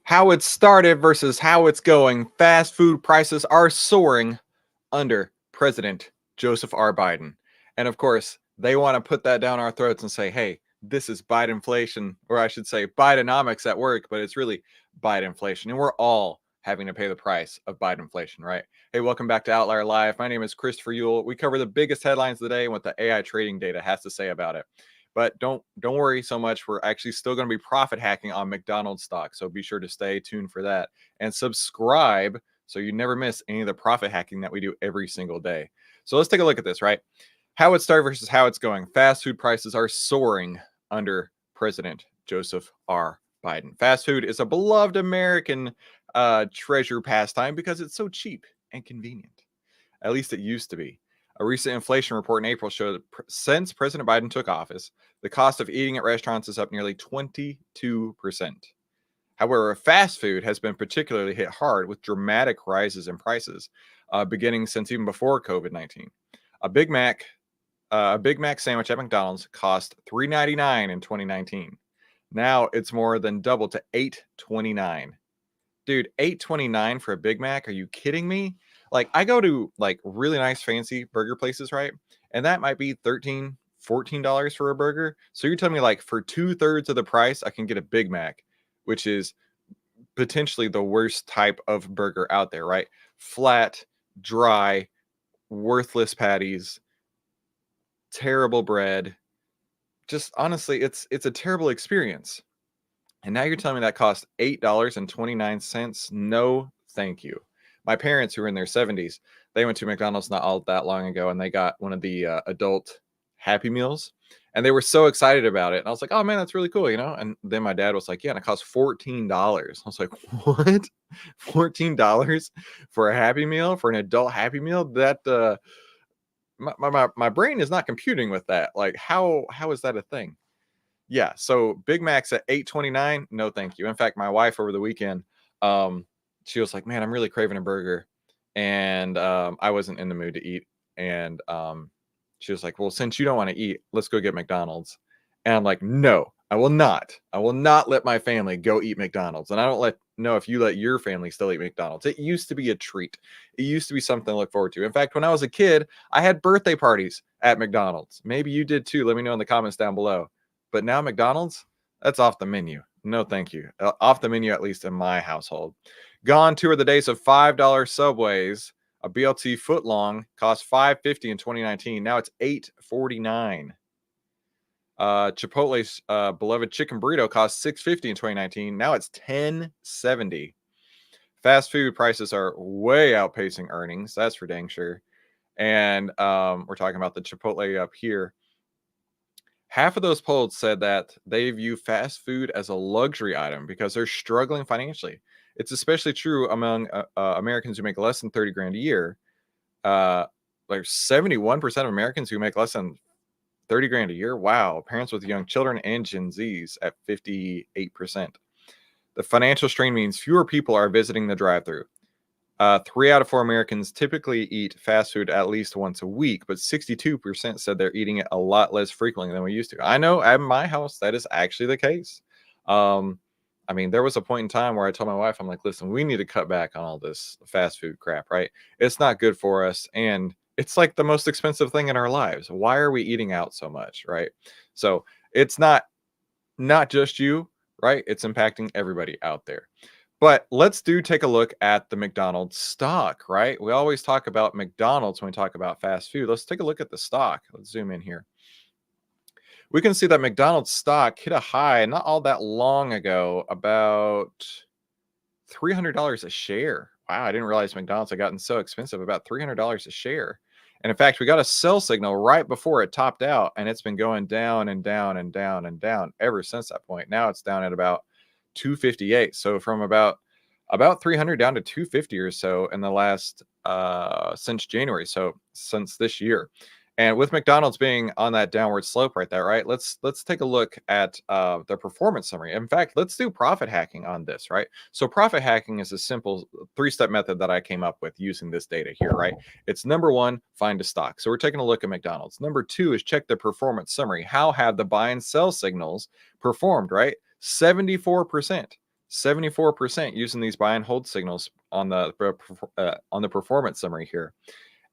How it started versus how it's going. Fast food prices are soaring under President Joseph R. Biden. And of course, they want to put that down our throats and say, hey, this is Bidenflation, or I should say Bidenomics at work, but it's really Bidenflation. And we're all having to pay the price of Bidenflation, right? Hey, welcome back to Outlier Live. My name is Christopher Yule. We cover the biggest headlines of the day and what the AI trading data has to say about it. But don't worry so much. We're actually still going to be profit hacking on McDonald's stock. So be sure to stay tuned for that and subscribe so you never miss any of the profit hacking that we do every single day. So let's take a look at this, right? How it started versus how it's going. Fast food prices are soaring under President Joseph R. Biden. Fast food is a beloved American treasure pastime because it's so cheap and convenient. At least it used to be. A recent inflation report in April showed that since President Biden took office, the cost of eating at restaurants is up nearly 22%. However, fast food has been particularly hit hard with dramatic rises in prices, beginning since even before COVID-19. A Big Mac sandwich at McDonald's cost $3.99 in 2019. Now it's more than doubled to $8.29. Dude, $8.29 for a Big Mac? Are you kidding me? Like, I go to like really nice fancy burger places, right? And that might be $13, $14 for a burger. So you're telling me like for 2/3 of the price, I can get a Big Mac, which is potentially the worst type of burger out there, right? Flat, dry, worthless patties, terrible bread. Just honestly, it's a terrible experience. And now you're telling me that cost $8.29? No, thank you. My parents, who were in their 70s, they went to McDonald's not all that long ago, and they got one of the adult Happy Meals, and they were so excited about it. And I was like, "Oh man, that's really cool," you know. And then my dad was like, "Yeah, and it costs $14." I was like, "What? $14 for a Happy Meal, for an adult Happy Meal? That my brain is not computing with that. Like, how is that a thing?" Yeah, so Big Macs at $8.29, no thank you. In fact, my wife over the weekend, she was like, "Man, I'm really craving a burger," and I wasn't in the mood to eat, and she was like, "Well, since you don't want to eat, let's go get McDonald's." And I'm like, "No, I will not. I will not let my family go eat McDonald's, and I don't know if you let your family still eat McDonald's. It used to be a treat. It used to be something to look forward to. In fact, when I was a kid, I had birthday parties at McDonald's. Maybe you did too. Let me know in the comments down below. But now McDonald's, that's off the menu. No, thank you. Off the menu, at least in my household. Gone too are the days of $5 Subways. A BLT foot long cost $5.50 in 2019. Now it's $8.49. Chipotle's beloved chicken burrito cost $6.50 in 2019. Now it's $10.70. Fast food prices are way outpacing earnings. That's for dang sure. And we're talking about the Chipotle up here. Half of those polls said that they view fast food as a luxury item because they're struggling financially. It's especially true among Americans who make less than 30 grand a year. Like 71% of Americans who make less than 30 grand a year. Wow. Parents with young children and Gen Zs at 58%. The financial strain means fewer people are visiting the drive-thru. 3 out of 4 Americans typically eat fast food at least once a week, but 62% said they're eating it a lot less frequently than we used to. I know at my house, that is actually the case. I mean, there was a point in time where I told my wife, I'm like, listen, we need to cut back on all this fast food crap, right? It's not good for us. And it's like the most expensive thing in our lives. Why are we eating out so much, right? So it's not just you, right? It's impacting everybody out there. But let's take a look at the McDonald's stock, right? We always talk about McDonald's when we talk about fast food. Let's take a look at the stock. Let's zoom in here. We can see that McDonald's stock hit a high not all that long ago, about $300 a share. Wow, I didn't realize McDonald's had gotten so expensive, about $300 a share. And in fact, we got a sell signal right before it topped out, and it's been going down and down and down and down ever since that point. Now it's down at about 258. So from about 300 down to 250 or so in the last since January, so since this year. And with McDonald's being on that downward slope right there, right? Let's take a look at the performance summary. In fact, let's do profit hacking on this, right? So profit hacking is a simple 3-step method that I came up with using this data here, right? It's number 1, find a stock. So we're taking a look at McDonald's. Number 2 is check the performance summary. How have the buy and sell signals performed, right? 74%. 74% using these buy and hold signals on the performance summary here.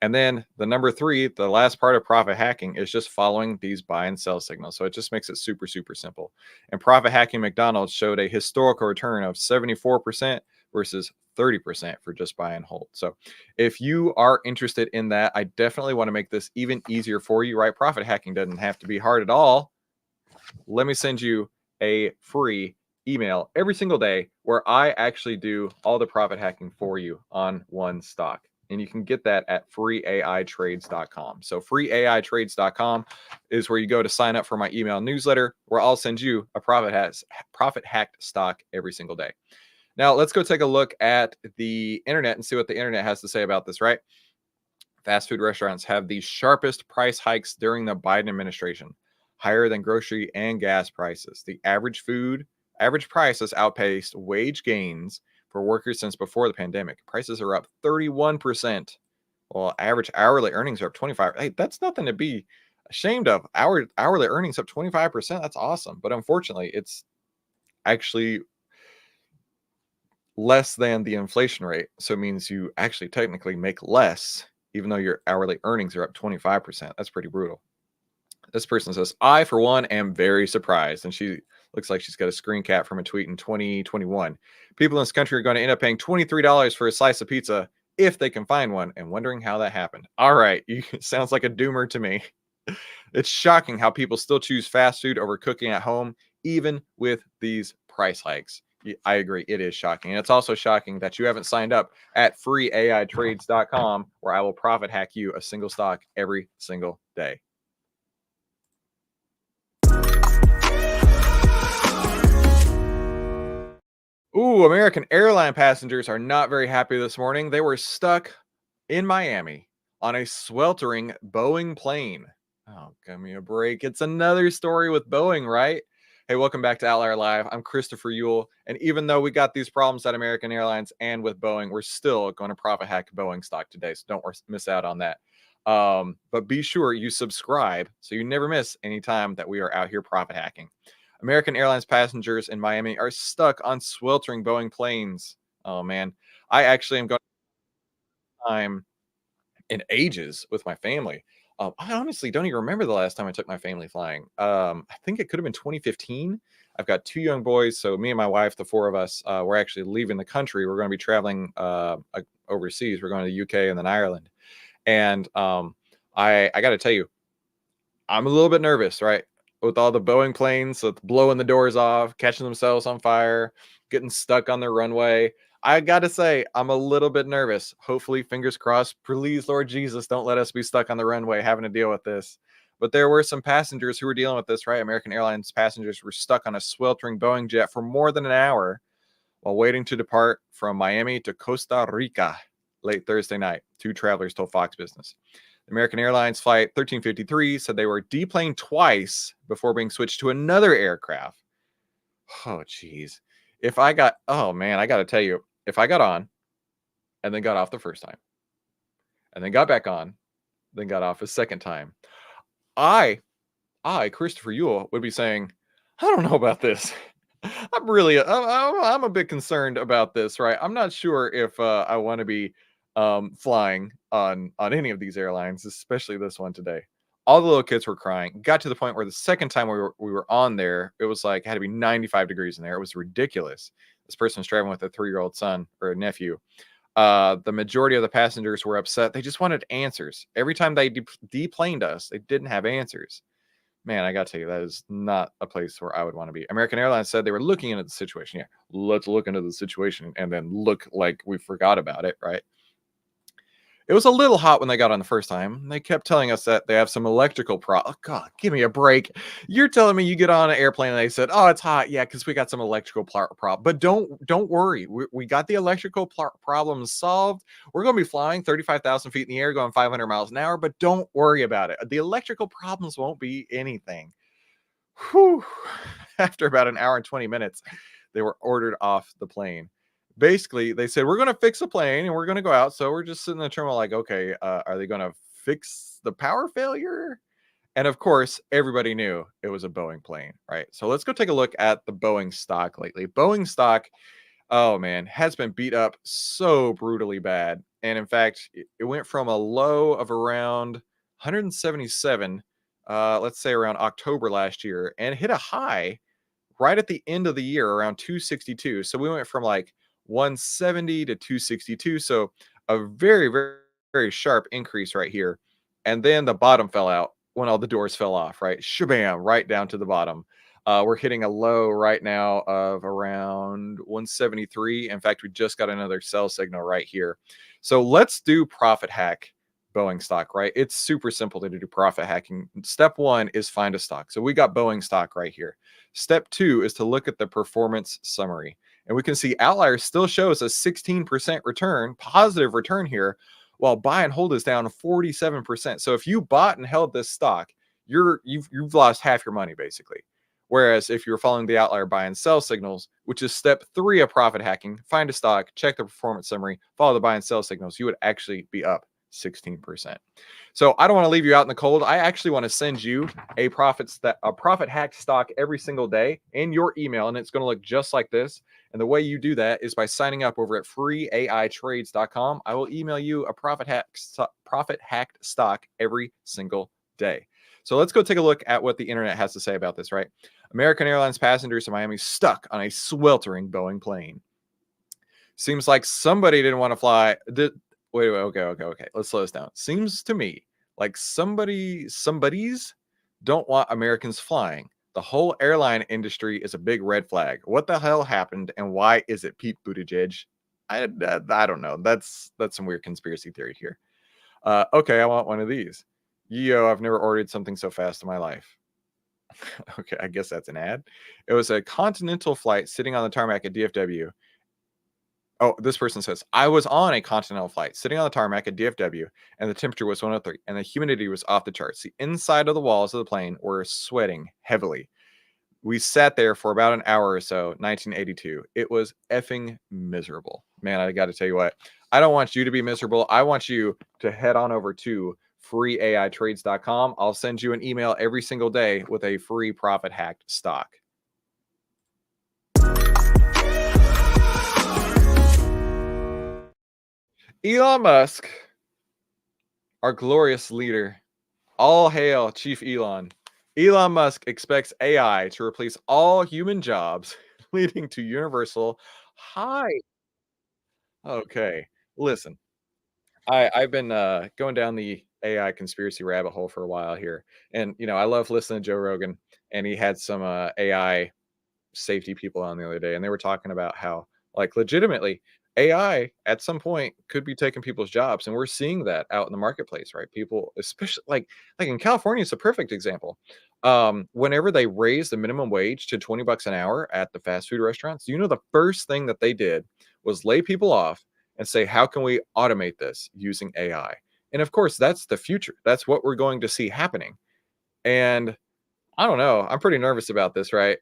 And then the number 3, the last part of profit hacking is just following these buy and sell signals. So it just makes it super, super simple. And profit hacking McDonald's showed a historical return of 74% versus 30% for just buy and hold. So if you are interested in that, I definitely want to make this even easier for you, right? Profit hacking doesn't have to be hard at all. Let me send you a free email every single day where I actually do all the profit hacking for you on one stock. And you can get that at freeaitrades.com. So freeaitrades.com is where you go to sign up for my email newsletter, where I'll send you a profit hacked stock every single day. Now, let's go take a look at the internet and see what the internet has to say about this, right? Fast food restaurants have the sharpest price hikes during the Biden administration, higher than grocery and gas prices. The average price has outpaced wage gains for workers since before the pandemic. Prices are up 31%, while average hourly earnings are up 25%. Hey, that's nothing to be ashamed of. Hourly earnings up 25%. That's awesome. But unfortunately, it's actually less than the inflation rate. So it means you actually technically make less, even though your hourly earnings are up 25%. That's pretty brutal. This person says, I, for one, am very surprised. And she looks like she's got a screen cap from a tweet in 2021. People in this country are going to end up paying $23 for a slice of pizza if they can find one, and wondering how that happened. All right. Sounds like a doomer to me. It's shocking how people still choose fast food over cooking at home, even with these price hikes. I agree. It is shocking. And it's also shocking that you haven't signed up at freeaitrades.com, where I will profit hack you a single stock every single day. Ooh, American Airline passengers are not very happy this morning. They were stuck in Miami on a sweltering Boeing plane. Oh, give me a break. It's another story with Boeing, right? Hey, welcome back to Outlier Live. I'm Christopher Ewell. And even though we got these problems at American Airlines and with Boeing, we're still going to profit hack Boeing stock today. So don't miss out on that. But be sure you subscribe so you never miss any time that we are out here profit hacking. American Airlines passengers in Miami are stuck on sweltering Boeing planes. Oh, man. I actually am going time in ages with my family. I honestly don't even remember the last time I took my family flying. I think it could have been 2015. I've got 2 young boys, so me and my wife, the 4 of us, we're actually leaving the country. We're going to be traveling overseas. We're going to the UK and then Ireland. And I got to tell you, I'm a little bit nervous, right? With all the Boeing planes blowing the doors off, catching themselves on fire, getting stuck on the runway. I got to say, I'm a little bit nervous. Hopefully, fingers crossed. Please, Lord Jesus, don't let us be stuck on the runway having to deal with this. But there were some passengers who were dealing with this, right? American Airlines passengers were stuck on a sweltering Boeing jet for more than an hour while waiting to depart from Miami to Costa Rica late Thursday night. 2 travelers told Fox Business. American Airlines flight 1353 said they were deplaned twice before being switched to another aircraft. Oh, geez. I got to tell you, if I got on and then got off the first time and then got back on, then got off a second time, I, Christopher Ewell, would be saying, I don't know about this. I'm a bit concerned about this, right? I'm not sure if I want to be flying on any of these airlines, especially this one today. All the little kids were crying. Got to the point where the second time we were on there, it was like it had to be 95 degrees in there. It was ridiculous. This person was traveling with a 3-year-old son or a nephew. The majority of the passengers were upset. They just wanted answers. Every time they deplaned us, they didn't have answers. Man, I got to tell you, that is not a place where I would want to be. American Airlines said they were looking into the situation. Yeah, let's look into the situation and then look like we forgot about it, right? It was a little hot when they got on the first time. They kept telling us that they have some electrical Oh, God, give me a break. You're telling me you get on an airplane and they said, oh, it's hot. Yeah, because we got some electrical problem. But don't worry. We got the electrical problems solved. We're going to be flying 35,000 feet in the air, going 500 miles an hour. But don't worry about it. The electrical problems won't be anything. Whew. After about an hour and 20 minutes, they were ordered off the plane. Basically, they said, we're going to fix the plane and we're going to go out. So we're just sitting in the terminal like, okay, are they going to fix the power failure? And of course, everybody knew it was a Boeing plane, right? So let's go take a look at the Boeing stock lately. Boeing stock, oh man, has been beat up so brutally bad. And in fact, it went from a low of around 177, let's say around October last year, and hit a high right at the end of the year around 262. So we went from like 170 to 262. So a very, very, very sharp increase right here. And then the bottom fell out when all the doors fell off, right? Shabam, right down to the bottom. We're hitting a low right now of around 173. In fact, we just got another sell signal right here. So let's do profit hack Boeing stock, right? It's super simple to do profit hacking. Step one is find a stock. So we got Boeing stock right here. Step two is to look at the performance summary. And we can see Outlier still shows a 16% return, positive return here, while buy and hold is down 47%. So if you bought and held this stock, you've lost half your money basically. Whereas if you're following the outlier buy and sell signals, which is step three of profit hacking, find a stock, check the performance summary, follow the buy and sell signals, you would actually be up 16%. So I don't want to leave you out in the cold. I actually want to send you a profit hack stock every single day in your email, and it's going to look just like this. And the way you do that is by signing up over at freeaitrades.com. I will email you a profit hacked stock every single day. So let's go take a look at what the internet has to say about this, right? American Airlines passengers in Miami stuck on a sweltering Boeing plane. Seems like somebody didn't want to fly. Wait, okay. Let's slow this down. Seems to me like somebody's don't want Americans flying. The whole airline industry is a big red flag. What the hell happened, and why is it Pete Buttigieg? I don't know. That's some weird conspiracy theory here. Okay, I want one of these. Yo, I've never ordered something so fast in my life. Okay, I guess that's an ad. It was a continental flight sitting on the tarmac at DFW. Oh, this person says, I was on a continental flight sitting on the tarmac at DFW, and the temperature was 103, and the humidity was off the charts. The inside of the walls of the plane were sweating heavily. We sat there for about an hour or so, 1982. It was effing miserable. Man, I got to tell you what, I don't want you to be miserable. I want you to head on over to freeaitrades.com. I'll send you an email every single day with a free profit hacked stock. Elon Musk, our glorious leader. All hail Chief Elon. Elon Musk expects AI to replace all human jobs, leading to universal high. Okay, listen, I've been going down the AI conspiracy rabbit hole for a while here, and I love listening to Joe Rogan, and he had some AI safety people on the other day, and they were talking about how, like, legitimately AI at some point could be taking people's jobs, and we're seeing that out in the marketplace, right? People, especially like in California, it's a perfect example. Whenever they raised the minimum wage to 20 bucks an hour at the fast food restaurants, the first thing that they did was lay people off and say, how can we automate this using AI? And of course, that's the future. That's what we're going to see happening. And I don't know. I'm pretty nervous about this, right?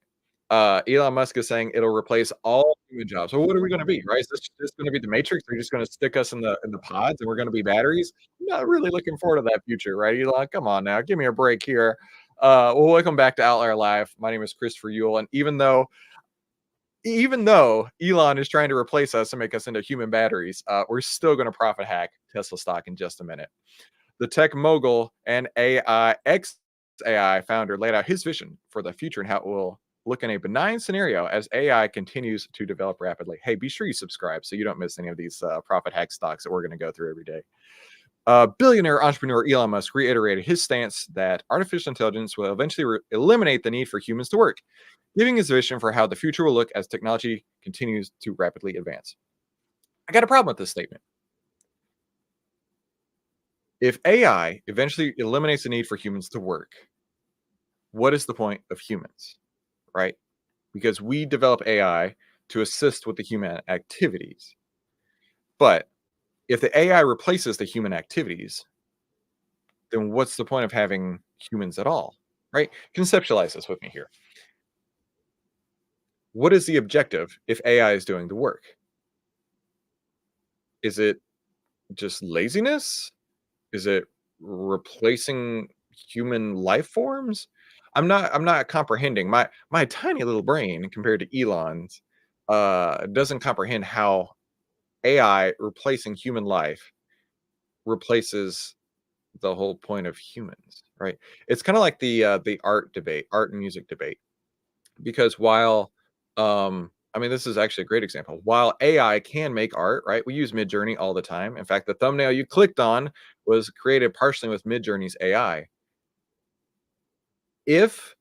Elon Musk is saying it'll replace all human jobs. So what are we gonna be, right? Is this just gonna be the Matrix? They're just gonna stick us in the pods and we're gonna be batteries? I'm not really looking forward to that future, right, Elon? Come on now, give me a break here. Well, welcome back to Outlier Live. My name is Christopher Yule, and even though Elon is trying to replace us and make us into human batteries, we're still gonna profit hack Tesla stock in just a minute. The tech mogul and AI founder laid out his vision for the future and how it will look in a benign scenario as AI continues to develop rapidly. Hey, be sure you subscribe so you don't miss any of these profit hack stocks that we're going to go through every day. Billionaire entrepreneur Elon Musk reiterated his stance that artificial intelligence will eventually eliminate the need for humans to work, giving his vision for how the future will look as technology continues to rapidly advance. I got a problem with this statement. If AI eventually eliminates the need for humans to work, what is the point of humans, right? Because we develop AI to assist with the human activities. But if the AI replaces the human activities, then what's the point of having humans at all, right? Conceptualize this with me here. What is the objective if AI is doing the work? Is it just laziness? Is it replacing human life forms? I'm not comprehending. My tiny little brain compared to Elon's doesn't comprehend how AI replacing human life replaces the whole point of humans, right? It's kind of like the art debate, art and music debate. Because while I mean, this is actually a great example. While AI can make art, right? We use Midjourney all the time. In fact, the thumbnail you clicked on was created partially with Midjourney's AI. If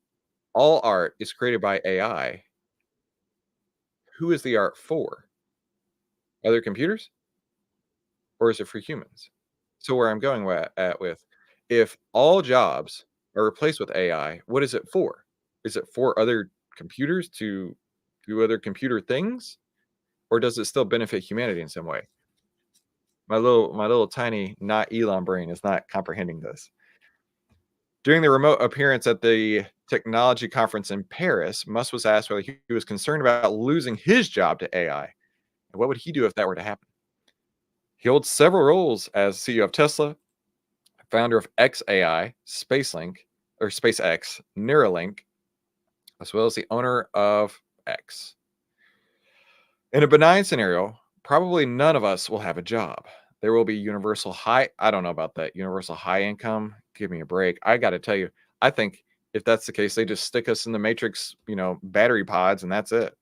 all art is created by AI, who is the art for? Other computers, or is it for humans? So where I'm going at with, if all jobs are replaced with AI, what is it for? Is it for other computers to do other computer things, or does it still benefit humanity in some way? My little tiny not Elon brain is not comprehending this. During the remote appearance at the technology conference in Paris, Musk was asked whether he was concerned about losing his job to AI, and what would he do if that were to happen? He holds several roles as CEO of Tesla, founder of XAI, SpaceLink, or SpaceX, Neuralink, as well as the owner of X. In a benign scenario, probably none of us will have a job. There will be universal high. I don't know about that. Universal high income. Give me a break. I got to tell you, I think if that's the case, they just stick us in the matrix, battery pods, and that's it.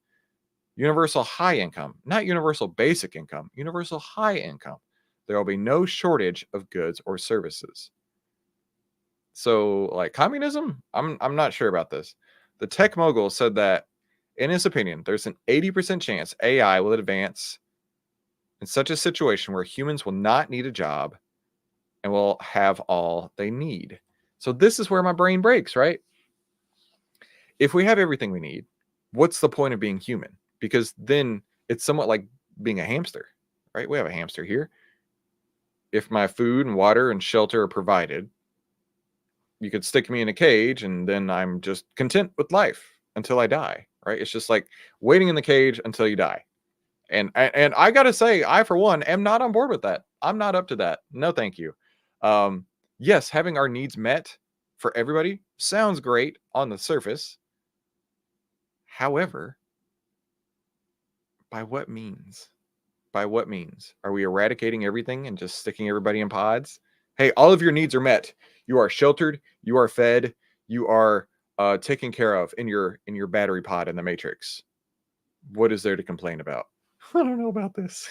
Universal high income, not universal basic income, universal high income. There will be no shortage of goods or services. So, like communism, I'm not sure about this. The tech mogul said that, in his opinion, there's an 80% chance AI will advance in such a situation where humans will not need a job and will have all they need. So this is where my brain breaks, right? If we have everything we need, what's the point of being human? Because then it's somewhat like being a hamster, right? We have a hamster here. If my food and water and shelter are provided, you could stick me in a cage and then I'm just content with life until I die, right? It's just like waiting in the cage until you die. And I gotta say, I for one am not on board with that. I'm not up to that. No, thank you. Yes, having our needs met for everybody sounds great on the surface. However, by what means? By what means? Are we eradicating everything and just sticking everybody in pods? Hey, all of your needs are met. You are sheltered. You are fed. You are taken care of in your battery pod in the Matrix. What is there to complain about? I don't know about this.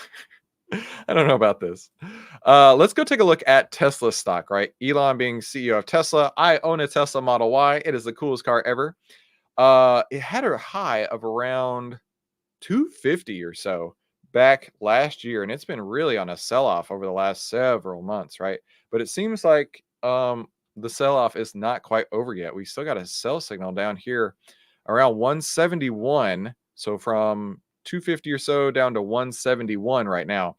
I don't know about this. Let's go take a look at Tesla stock, right? Elon being CEO of Tesla. I own a Tesla Model Y. It is the coolest car ever. It had a high of around 250 or so back last year, and it's been really on a sell-off over the last several months, right? But it seems like the sell-off is not quite over yet. We still got a sell signal down here around 171. So from 250 or so down to 171 right now.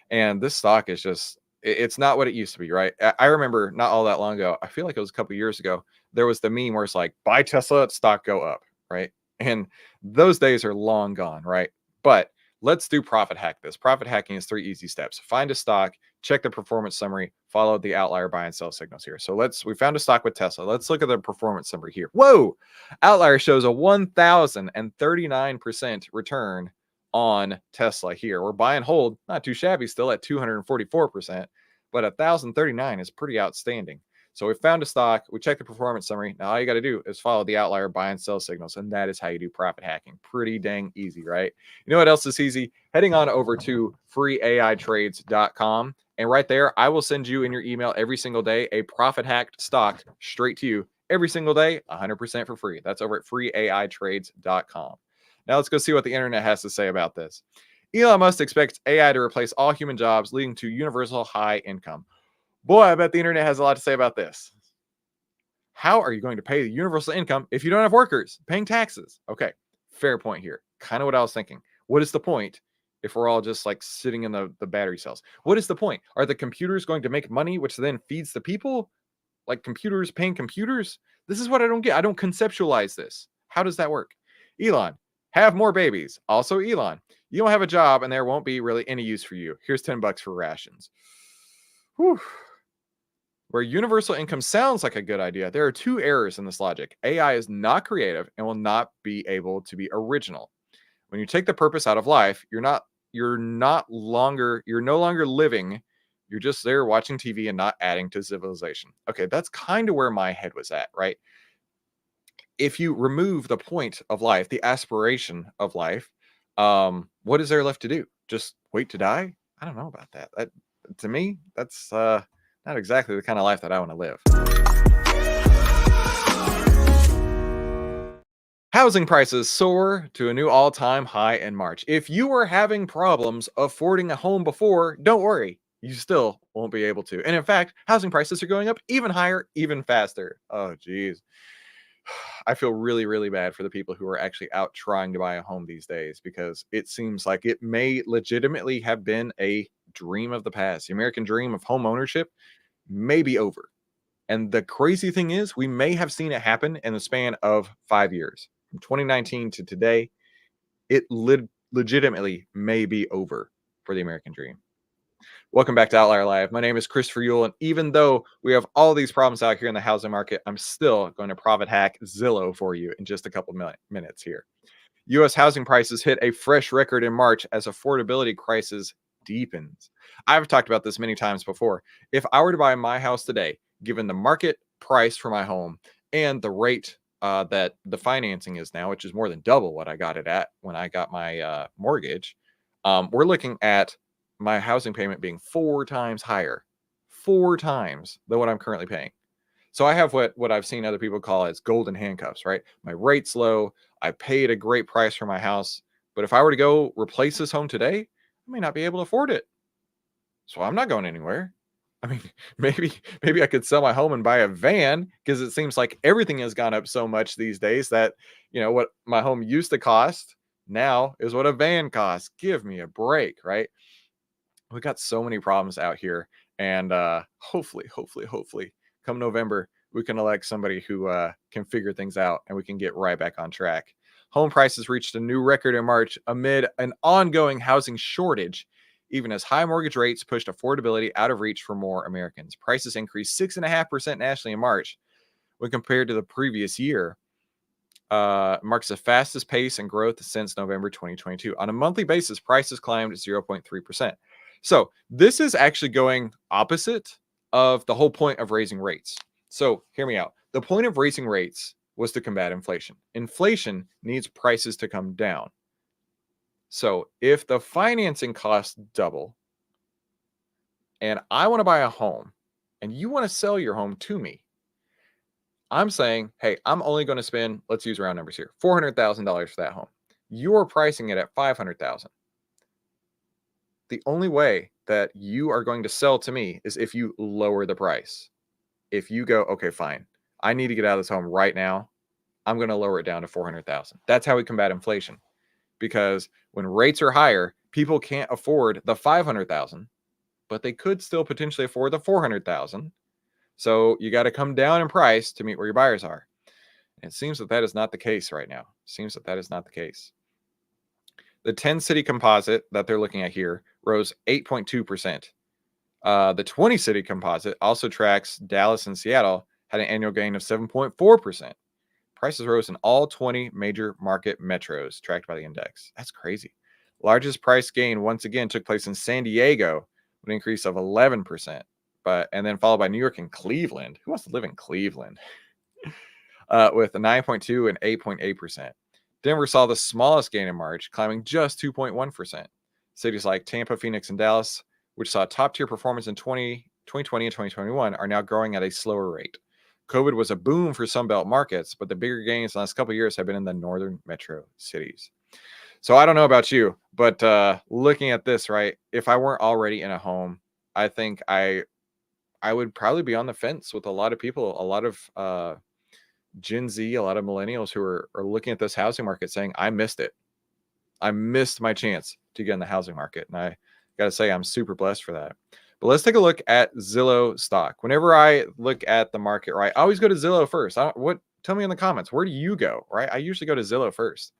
And this stock is just, it's not what it used to be, right? I remember not all that long ago, I feel like it was a couple years ago, there was the meme where it's like, buy Tesla, stock go up, right? And those days are long gone, right? But let's do profit hack this. Profit hacking is 3 easy steps. Find a stock, check the performance summary, follow the outlier buy and sell signals here. So we found a stock with Tesla. Let's look at the performance summary here. Whoa! Outlier shows a 1,039% return on Tesla here. We're buy and hold, not too shabby, still at 244%, but 1,039 is pretty outstanding. So we found a stock, we checked the performance summary. Now all you got to do is follow the outlier buy and sell signals, and that is how you do profit hacking. Pretty dang easy, right? You know what else is easy? Heading on over to freeaitrades.com, and right there, I will send you in your email every single day a profit hacked stock straight to you every single day, 100% for free. That's over at freeaitrades.com. Now let's go see what the internet has to say about this. Elon Musk expects AI to replace all human jobs, leading to universal high income. Boy, I bet the internet has a lot to say about this. How are you going to pay the universal income if you don't have workers paying taxes? Okay, fair point here. Kind of what I was thinking. What is the point if we're all just like sitting in the battery cells? What is the point? Are the computers going to make money, which then feeds the people? Like computers paying computers? This is what I don't get. I don't conceptualize this. How does that work? Elon, have more babies. Also, Elon, you don't have a job and there won't be really any use for you. Here's $10 for rations. Whew. Where universal income sounds like a good idea, there are two errors in this logic. AI is not creative and will not be able to be original. When you take the purpose out of life, you're no longer living. You're just there watching TV and not adding to civilization. Okay, that's kind of where my head was at, right? If you remove the point of life, the aspiration of life, what is there left to do? Just wait to die? I don't know about that. That to me, that's not exactly the kind of life that I want to live. Housing prices soar to a new all-time high in March. If you were having problems affording a home before, don't worry. You still won't be able to. And in fact, housing prices are going up even higher, even faster. Oh, geez. I feel really, really bad for the people who are actually out trying to buy a home these days because it seems like it may legitimately have been a dream of the past. The American dream of home ownership may be over. And the crazy thing is, we may have seen it happen in the span of 5 years. From 2019 to today, it legitimately may be over for the American dream. Welcome back to Outlier Live. My name is Christopher Yule, and even though we have all these problems out here in the housing market, I'm still going to profit hack Zillow for you in just a couple minutes here. U.S. housing prices hit a fresh record in March as affordability crisis deepens. I've talked about this many times before. If I were to buy my house today, given the market price for my home and the rate that the financing is now, which is more than double what I got it at when I got my mortgage, we're looking at my housing payment being 4 times higher, 4 times than what I'm currently paying. So I have what I've seen other people call as golden handcuffs, right? My rate's low. I paid a great price for my house, but if I were to go replace this home today, I may not be able to afford it. So I'm not going anywhere. I mean, maybe I could sell my home and buy a van because it seems like everything has gone up so much these days that, what my home used to cost now is what a van costs. Give me a break, right? We got so many problems out here, and hopefully come November we can elect somebody who can figure things out and we can get right back on track. Home prices reached a new record in March amid an ongoing housing shortage, even as high mortgage rates pushed affordability out of reach for more Americans. Prices increased 6.5% nationally in March when compared to the previous year. Marks the fastest pace in growth since November 2022. On a monthly basis, prices climbed 0.3%. So this is actually going opposite of the whole point of raising rates. So hear me out. The point of raising rates was to combat inflation. Inflation needs prices to come down. So if the financing costs double and I want to buy a home and you want to sell your home to me, I'm saying, hey, I'm only going to spend, let's use round numbers here, $400,000 for that home. You're pricing it at $500,000. The only way that you are going to sell to me is if you lower the price. If you go, okay, fine, I need to get out of this home right now, I'm going to lower it down to $400,000. That's how we combat inflation. Because when rates are higher, people can't afford the $500,000, but they could still potentially afford the $400,000. So you got to come down in price to meet where your buyers are. And it seems that is not the case right now. Seems that is not the case. The 10-city composite that they're looking at here rose 8.2%. The 20-city composite also tracks Dallas and Seattle, had an annual gain of 7.4%. Prices rose in all 20 major market metros tracked by the index. That's crazy. Largest price gain once again took place in San Diego with an increase of 11%. And then followed by New York and Cleveland. Who wants to live in Cleveland? With a 9.2 and 8.8%. Denver saw the smallest gain in March, climbing just 2.1%. Cities like Tampa, Phoenix, and Dallas, which saw top-tier performance in 2020 and 2021, are now growing at a slower rate. COVID was a boom for Sunbelt markets, but the bigger gains in the last couple of years have been in the northern metro cities. So I don't know about you, but looking at this, right, if I weren't already in a home, I think I would probably be on the fence with a lot of people, a lot of Gen Z, a lot of millennials who are looking at this housing market saying, I missed it. I missed my chance to get in the housing market. And I got to say, I'm super blessed for that. But let's take a look at Zillow stock. Whenever I look at the market, right, I always go to Zillow first. Tell me in the comments, where do you go, right? I usually go to Zillow first.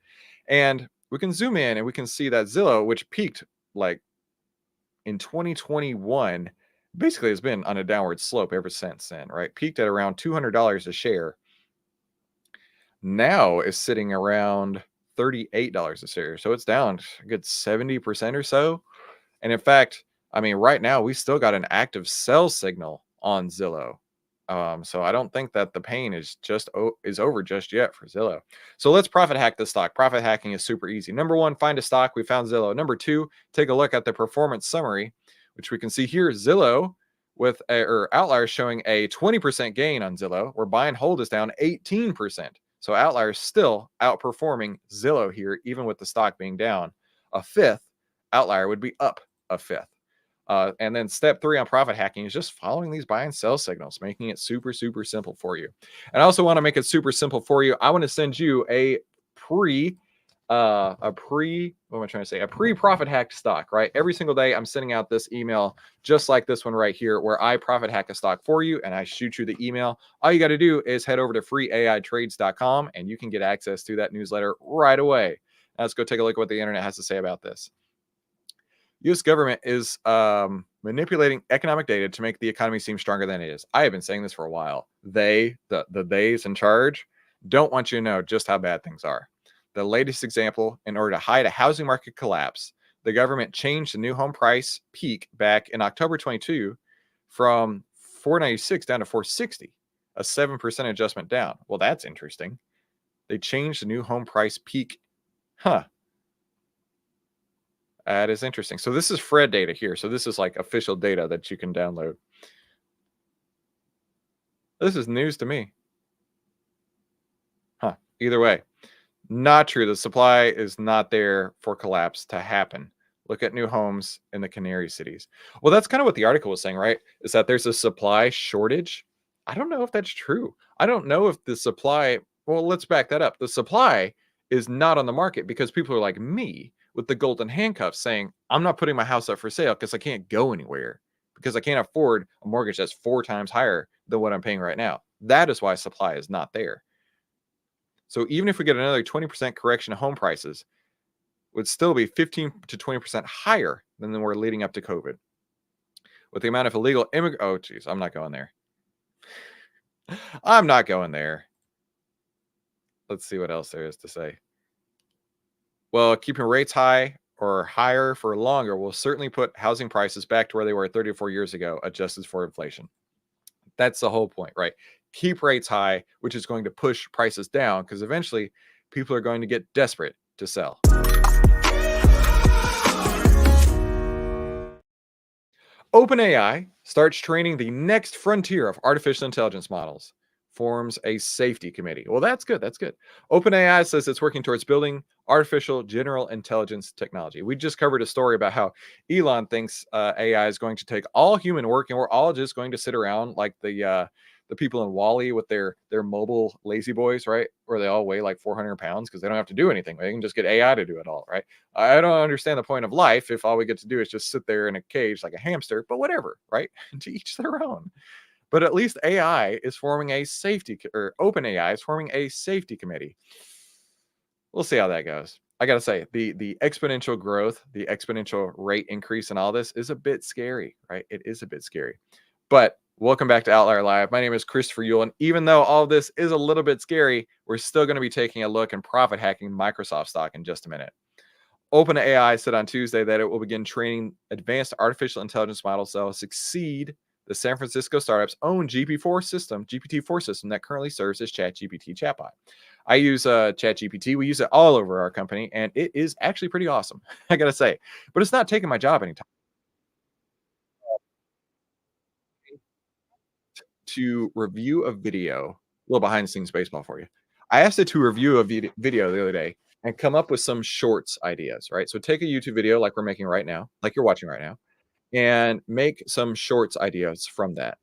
And we can zoom in and we can see that Zillow, which peaked like in 2021 basically has been on a downward slope ever since then, right? Peaked at around $200 a share. Now is sitting around $38 a share. So it's down a good 70% or so. And in fact, I mean, right now we still got an active sell signal on Zillow. So I don't think that the pain is is over just yet for Zillow. So let's profit hack the stock. Profit hacking is super easy. Number one, find a stock. We found Zillow. Number two, take a look at the performance summary, which we can see here. Zillow with or Outlier showing a 20% gain on Zillow, where buy and hold is down 18%. So Outlier is still outperforming Zillow here, even with the stock being down a fifth. Outlier would be up a fifth. And then step three on profit hacking is just following these buy and sell signals, making it super, super simple for you. And I also want to make it super simple for you. I want to send you what am I trying to say? A pre-profit hacked stock, right? Every single day I'm sending out this email just like this one right here, where I profit hack a stock for you and I shoot you the email. All you got to do is head over to freeaitrades.com and you can get access to that newsletter right away. Now let's go take a look at what the internet has to say about this. U.S. government is manipulating economic data to make the economy seem stronger than it is. I have been saying this for a while. The theys in charge, don't want you to know just how bad things are. The latest example, in order to hide a housing market collapse, the government changed the new home price peak back in October 22 from 496 down to 460, a 7% adjustment down. Well, that's interesting. They changed the new home price peak. Huh. That is interesting. So this is Fred data here. So this is like official data that you can download. This is news to me. Huh. Either way, not true. The supply is not there for collapse to happen. Look at new homes in the Canary cities. Well, that's kind of what the article was saying, right? Is that there's a supply shortage. I don't know if that's true. I don't know if the supply, well, let's back that up. The supply is not on the market because people are like me with the golden handcuffs saying, I'm not putting my house up for sale because I can't go anywhere, because I can't afford a mortgage that's 4 times higher than what I'm paying right now. That is why supply is not there. So even if we get another 20% correction of home prices, would still be 15 to 20% higher than they were leading up to COVID. With the amount of illegal oh, geez, I'm not going there. I'm not going there. Let's see what else there is to say. Well, keeping rates high or higher for longer will certainly put housing prices back to where they were 34 years ago, adjusted for inflation. That's the whole point, right? Keep rates high, which is going to push prices down because eventually people are going to get desperate to sell. OpenAI starts training the next frontier of artificial intelligence models, forms a safety committee. Well, that's good. That's good. OpenAI says it's working towards building artificial general intelligence technology. We just covered a story about how Elon thinks AI is going to take all human work, and we're all just going to sit around like the people in Wall-E with their mobile lazy boys, right? Where they all weigh like 400 pounds because they don't have to do anything. They can just get AI to do it all, right? I don't understand the point of life if all we get to do is just sit there in a cage like a hamster, but whatever, right? To each their own. But at least AI is forming a safety, or OpenAI is forming a safety committee. We'll see how that goes. I got to say, the exponential growth, the exponential rate increase in all this is a bit scary, right? It is a bit scary. But welcome back to Outlier Live. My name is Christopher Yule, and even though all of this is a little bit scary, we're still going to be taking a look and profit hacking Microsoft stock in just a minute. OpenAI said on Tuesday that it will begin training advanced artificial intelligence models that will succeed the San Francisco startup's own GPT-4 system that currently serves as ChatGPT chatbot. I use ChatGPT. We use it all over our company, and it is actually pretty awesome, I got to say. But it's not taking my job anytime. To review a video, a little behind the scenes baseball for you. I asked it to review a video the other day and come up with some shorts ideas, right? So take a YouTube video like we're making right now, like you're watching right now, and make some shorts ideas from that.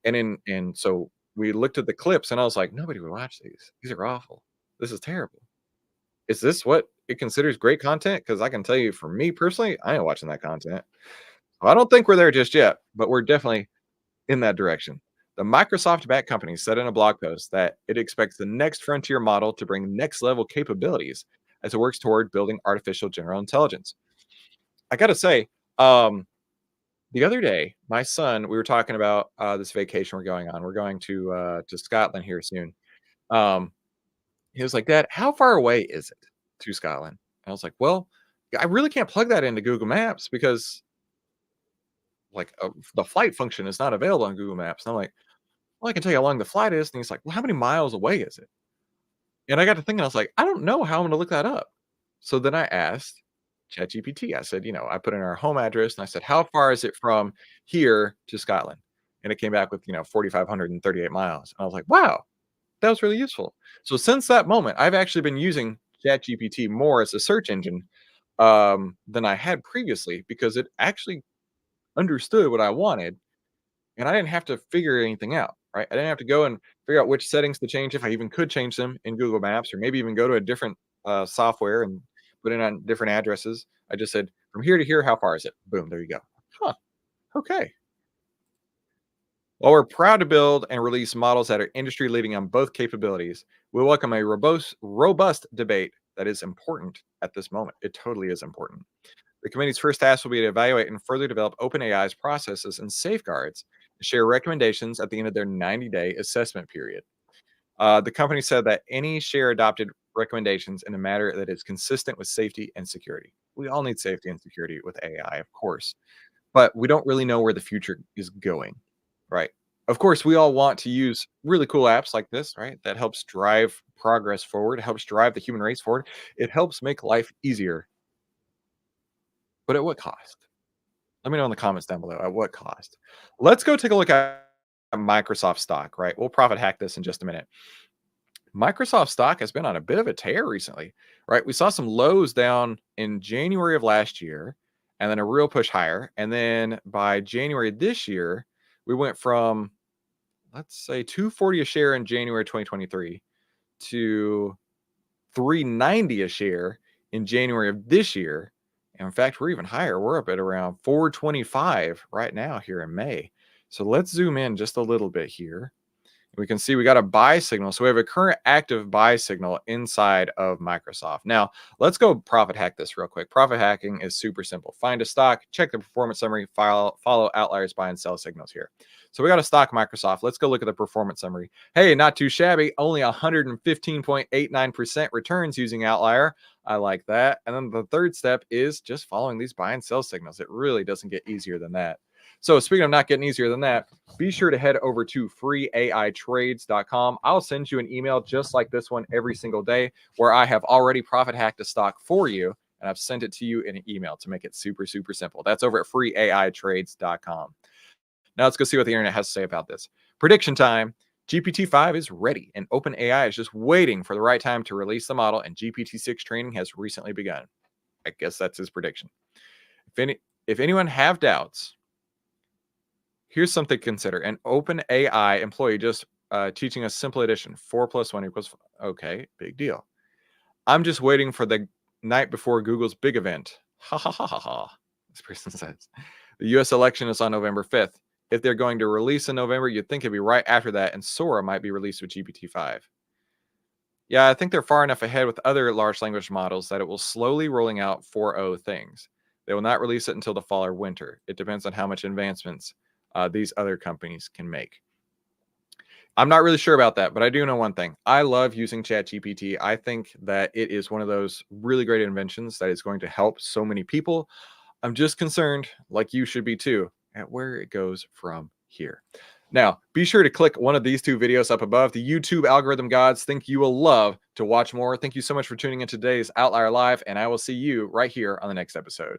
And so we looked at the clips and I was like, nobody would watch these. These are awful. This is terrible. Is this what it considers great content? Because I can tell you, for me personally, I ain't watching that content. I don't think we're there just yet, but we're definitely in that direction. The Microsoft-backed company said in a blog post that it expects the next frontier model to bring next-level capabilities as it works toward building artificial general intelligence. I gotta say, The other day, my son, we were talking about this vacation we're going on. We're going to Scotland here soon. Um, he was like, "Dad, how far away is it to Scotland?" And I was like, "Well, I really can't plug that into Google Maps because like the flight function is not available on Google Maps." And I'm like, "Well, I can tell you how long the flight is." And he's like, "Well, how many miles away is it?" And I got to thinking, I was like, "I don't know how I'm going to look that up." So then I asked ChatGPT. I said, I put in our home address and I said, "How far is it from here to Scotland?" And it came back with, 4,538 miles. And I was like, "Wow, that was really useful." So since that moment, I've actually been using ChatGPT more as a search engine than I had previously because it actually understood what I wanted and I didn't have to figure anything out, right? I didn't have to go and figure out which settings to change if I even could change them in Google Maps or maybe even go to a different software and put in on different addresses. I just said, "From here to here, how far is it?" Boom, there you go. Huh. Okay. While we're proud to build and release models that are industry leading on both capabilities, we welcome a robust debate that is important at this moment. It totally is important. The committee's first task will be to evaluate and further develop OpenAI's processes and safeguards and share recommendations at the end of their 90-day assessment period. The company said that any share adopted recommendations in a matter that is consistent with safety and security. We all need safety and security with AI, of course, but we don't really know where the future is going, right? Of course, we all want to use really cool apps like this, right? That helps drive progress forward, helps drive the human race forward. It helps make life easier, but at what cost? Let me know in the comments down below at what cost. Let's go take a look at Microsoft stock, right? We'll profit hack this in just a minute. Microsoft stock has been on a bit of a tear recently, right? We saw some lows down in January of last year and then a real push higher. And then by January this year, we went from, let's say, 240 a share in January 2023 to 390 a share in January of this year. And in fact, we're even higher. We're up at around 425 right now here in May. So let's zoom in just a little bit here. We can see we got a buy signal. So we have a current active buy signal inside of Microsoft. Now, let's go profit hack this real quick. Profit hacking is super simple. Find a stock, check the performance summary, follow outliers, buy and sell signals here. So we got a stock Microsoft. Let's go look at the performance summary. Hey, not too shabby. Only 115.89% returns using outlier. I like that. And then the third step is just following these buy and sell signals. It really doesn't get easier than that. So speaking of not getting easier than that, be sure to head over to freeaitrades.com. I'll send you an email just like this one every single day where I have already profit hacked a stock for you. And I've sent it to you in an email to make it super, super simple. That's over at freeaitrades.com. Now let's go see what the internet has to say about this. Prediction time. GPT-5 is ready and OpenAI is just waiting for the right time to release the model, and GPT-6 training has recently begun. I guess that's his prediction. If anyone have doubts, here's something to consider. An OpenAI employee just teaching us simple addition. 4 + 1 = okay, big deal. I'm just waiting for the night before Google's big event. Ha ha ha ha ha. This person says. The US election is on November 5th. If they're going to release in November, you'd think it'd be right after that, and Soar might be released with GPT-5. Yeah, I think they're far enough ahead with other large language models that it will slowly rolling out 4.0 things. They will not release it until the fall or winter. It depends on how much advancements these other companies can make. I'm not really sure about that, but I do know one thing. I love using ChatGPT. I think that it is one of those really great inventions that is going to help so many people. I'm just concerned, like you should be too, at where it goes from here. Now, be sure to click one of these two videos up above. The YouTube algorithm gods think you will love to watch more. Thank you so much for tuning in today's Outlier Live, and I will see you right here on the next episode.